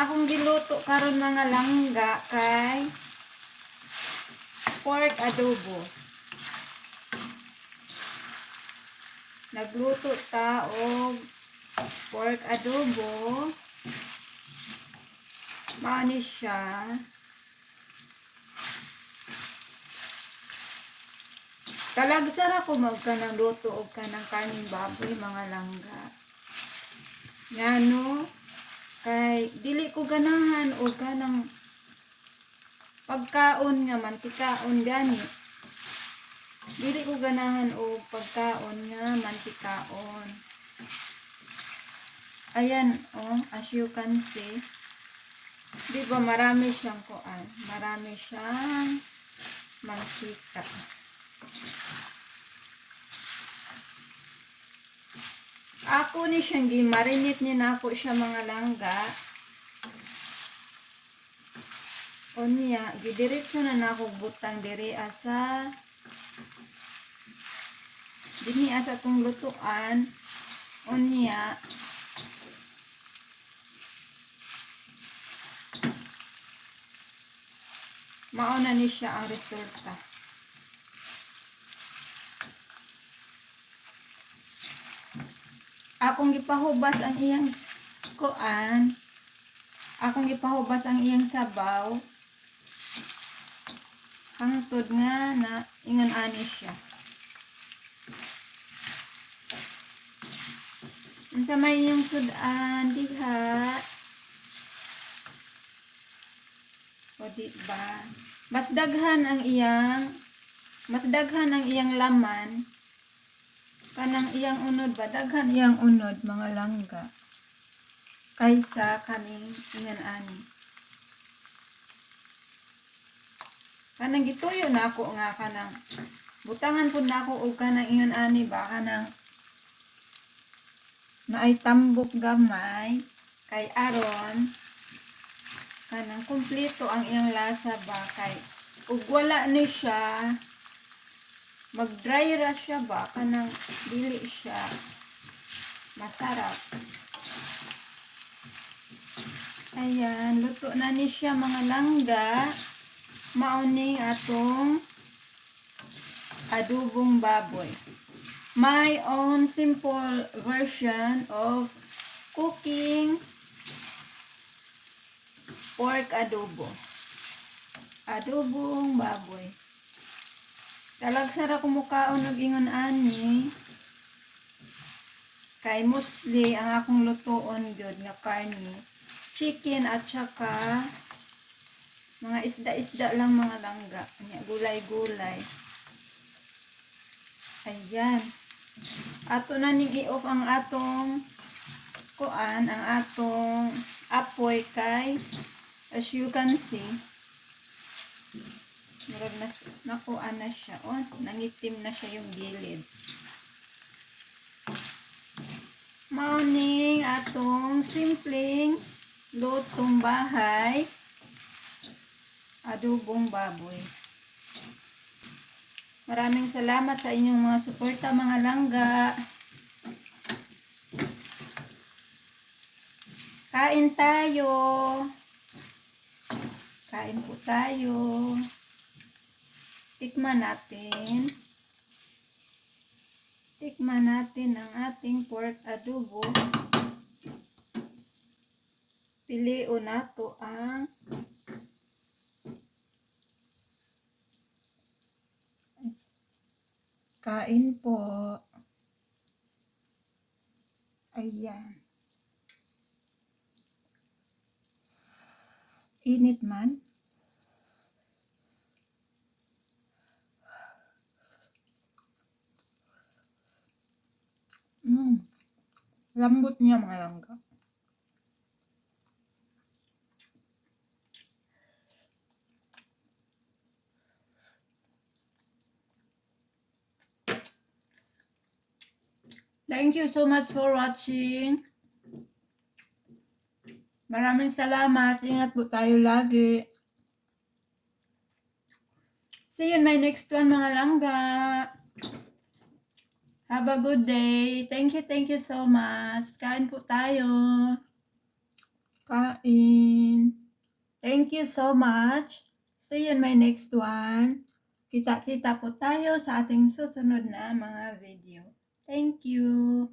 akong giluto karon mga langga kay pork adobo. Nagluto ta og pork adobo. Maani siya. Talagsara ko magkanang luto og kanang kaning baboy mga langga. Ngano kay dili ko ganahan og kanang pagkaon nga mantikaon gani. Dili ko ganahan og pagkaon nga mantikaon. Ayan, oh, as you can see. Di ba marami siyang kuan? Marami siyang mantika. Ako ni siyang gimarinate ni nako siya mga langga. Onya, gidiretso na nako butang diri asa dinhi asa tong lutuan. Onya, mauna ni siya ang resulta. Akong gipahubas ang iyang kuan. Akong gipahubas ang iyang sabaw. Hangtod nga na ingon ani siya. Unsa may iyong sudan diha? O di ba? Mas daghan ang iyang laman kanang iyang unod ba, daghan iyang unod mga langga kaysa kaning ingan ani. Kanang gituyo na ako nga kanang butangan pud nako og kanang ingan ani ba kanang naay tambok gamay kay aron kanang kumpleto ang iyang lasa ba kay ug wala ni siya mag-dry ra siya ba kanang dili siya masarap. Ayan, luto na ni siya mga langga. Mauni atong adobong baboy. My own simple version of cooking pork adobo. Adobong baboy. Talagsara ko mukaon og ingon ani. Kay mostly ang akong lutoon gyud nga karne, chicken at saka mga isda-isda lang mga langga. Gulay-gulay. Ayan. Ato na ning i-off ang atong kuan, ang atong apoy kay as you can see murag na nakuan na siya. Oh, nangitim na siya yung gilid. Morning atong simpleng lutong bahay adobong baboy. Maraming salamat sa inyong mga suporta mga langga. Kain tayo. Kain po tayo. Tikman natin. Tikman natin ang ating pork adobo. Piliu nato ang kain po. Ayan. Init man. Lambot niya mga langga. Thank you so much for watching. Maraming salamat. Ingat po tayo lagi. See you in my next one mga langga. Have a good day. Thank you so much. Kain po tayo. Kain. Thank you so much. See you in my next one. Kita-kita po tayo sa ating susunod na mga video. Thank you.